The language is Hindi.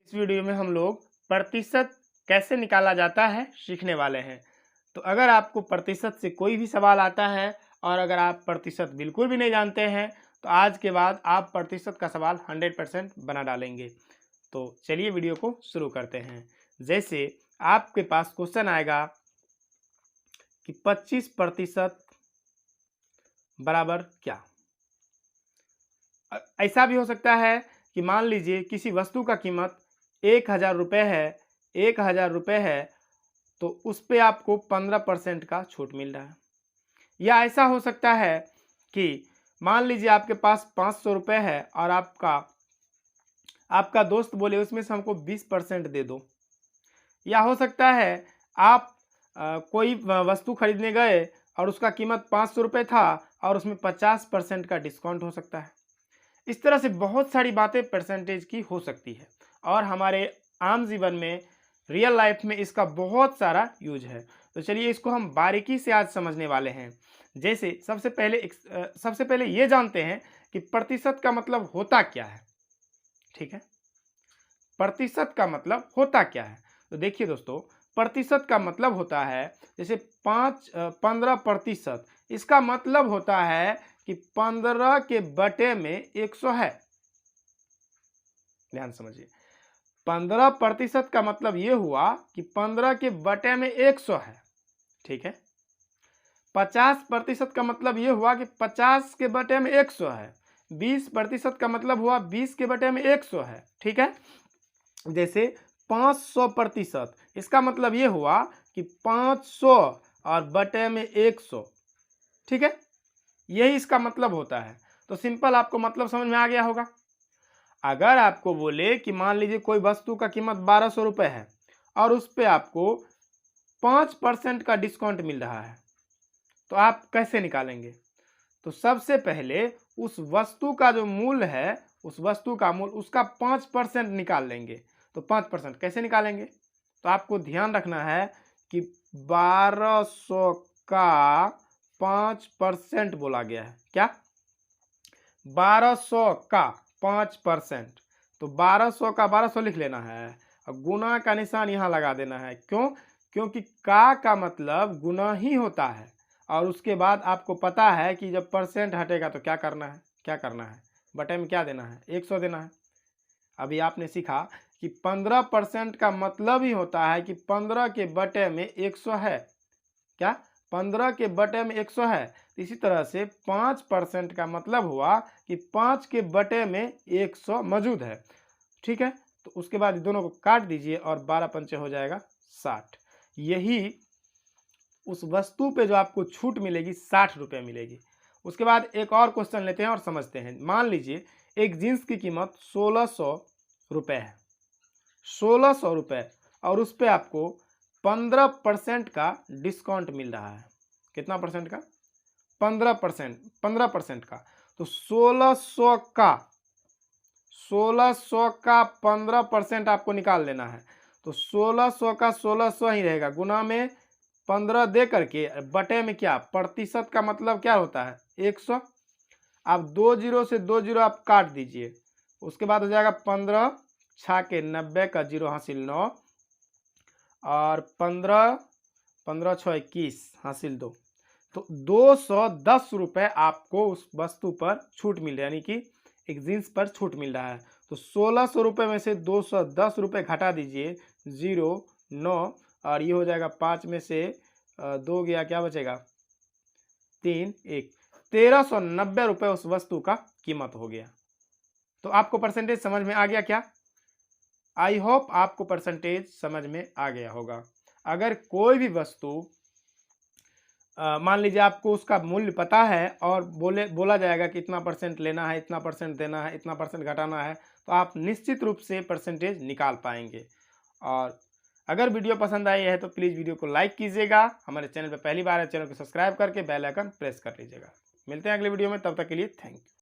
इस वीडियो में हम लोग प्रतिशत कैसे निकाला जाता है सीखने वाले हैं। तो अगर आपको प्रतिशत से कोई भी सवाल आता है और अगर आप प्रतिशत बिल्कुल भी नहीं जानते हैं तो आज के बाद आप प्रतिशत का सवाल 100% बना डालेंगे। तो चलिए वीडियो को शुरू करते हैं। जैसे आपके पास क्वेश्चन आएगा कि 25% बराबर क्या। ऐसा भी हो सकता है कि मान लीजिए किसी वस्तु का कीमत 1000 रुपये है, 1000 रुपये है तो उस पर आपको 15% का छूट मिल रहा है। या ऐसा हो सकता है कि मान लीजिए आपके पास 500 रुपये है और आपका दोस्त बोले उसमें से हमको 20% दे दो। या हो सकता है आप कोई वस्तु खरीदने गए और उसका कीमत 500 रुपये था और उसमें 50% का डिस्काउंट हो सकता है। इस तरह से बहुत सारी बातें परसेंटेज की हो सकती है और हमारे आम जीवन में रियल लाइफ में इसका बहुत सारा यूज है। तो चलिए इसको हम बारीकी से आज समझने वाले हैं। जैसे सबसे पहले ये जानते हैं कि प्रतिशत का मतलब होता क्या है। ठीक है, प्रतिशत का मतलब होता क्या है। तो देखिए दोस्तों, प्रतिशत का मतलब होता है जैसे 15%, इसका मतलब होता है कि 15 के बटे में 100 है। ध्यान समझिए, 15% का मतलब ये हुआ कि 15 के बटे में 100 है। ठीक है, 50% का मतलब ये हुआ कि 50 के बटे में 100 है। 20% का मतलब हुआ 20 के बटे में 100 है। ठीक है, जैसे 500%, इसका मतलब ये हुआ कि 500 और बटे में 100। ठीक है, यही इसका मतलब होता है। तो सिंपल आपको मतलब समझ में आ गया होगा। अगर आपको बोले कि मान लीजिए कोई वस्तु का कीमत 1200 रुपये है और उस पर आपको 5% का डिस्काउंट मिल रहा है तो आप कैसे निकालेंगे। तो सबसे पहले उस वस्तु का जो मूल्य है, उस वस्तु का मूल्य उसका 5% निकाल लेंगे। तो 5% कैसे निकालेंगे, तो आपको ध्यान रखना है कि 1200 का 5% बोला गया है। क्या, 1200 का 5%। तो 1200 का 1200 लिख लेना है और गुना का निशान यहाँ लगा देना है। क्यों, क्योंकि का मतलब गुना ही होता है। और उसके बाद आपको पता है कि जब परसेंट हटेगा तो क्या करना है, बटे में क्या देना है, 100 देना है। अभी आपने सीखा कि 15% का मतलब ही होता है कि 15 के बटे में 100 है। क्या, 15 के बटे में 100 है। इसी तरह से 5% का मतलब हुआ कि 5 के बटे में 100 मौजूद है। ठीक है, तो उसके बाद दोनों को काट दीजिए और 12 पंचे हो जाएगा 60। यही उस वस्तु पे जो आपको छूट मिलेगी 60 रुपये मिलेगी। उसके बाद एक और क्वेश्चन लेते हैं और समझते हैं। मान लीजिए एक जीन्स की कीमत 1600 रुपये है, 1600 रुपये, और उस पर आपको 15% का डिस्काउंट मिल रहा है। कितना परसेंट का, 15% का। तो 1600 का 15% आपको निकाल लेना है। तो 1600 का 1600 ही रहेगा, गुना में 15 दे करके बटे में क्या, प्रतिशत का मतलब क्या होता है, 100। आप 2 जीरो से 2 जीरो आप काट दीजिए। उसके बाद हो जाएगा 15 छा के 90 का जीरो हासिल 9 और 15 छः 21 हासिल 2। तो 210 रुपये आपको उस वस्तु पर छूट मिल रहा है, यानी कि एक जींस पर छूट मिल रहा है। तो 1600 रुपये में से 210 रुपये घटा दीजिए, 0 9 और ये हो जाएगा 5 में से 2 गया, क्या बचेगा 3 1, 1390 रुपये उस वस्तु का कीमत हो गया। तो आपको परसेंटेज समझ में आ गया क्या। आई होप आपको परसेंटेज समझ में आ गया होगा। अगर कोई भी वस्तु मान लीजिए आपको उसका मूल्य पता है और बोला जाएगा कि इतना परसेंट लेना है, इतना परसेंट देना है, इतना परसेंट घटाना है, तो आप निश्चित रूप से परसेंटेज निकाल पाएंगे। और अगर वीडियो पसंद आई है तो प्लीज़ वीडियो को लाइक कीजिएगा। हमारे चैनल पर पहली बार है, चैनल को सब्सक्राइब करके बेल आइकन प्रेस कर लीजिएगा। मिलते हैं अगले वीडियो में, तब तक के लिए थैंक यू।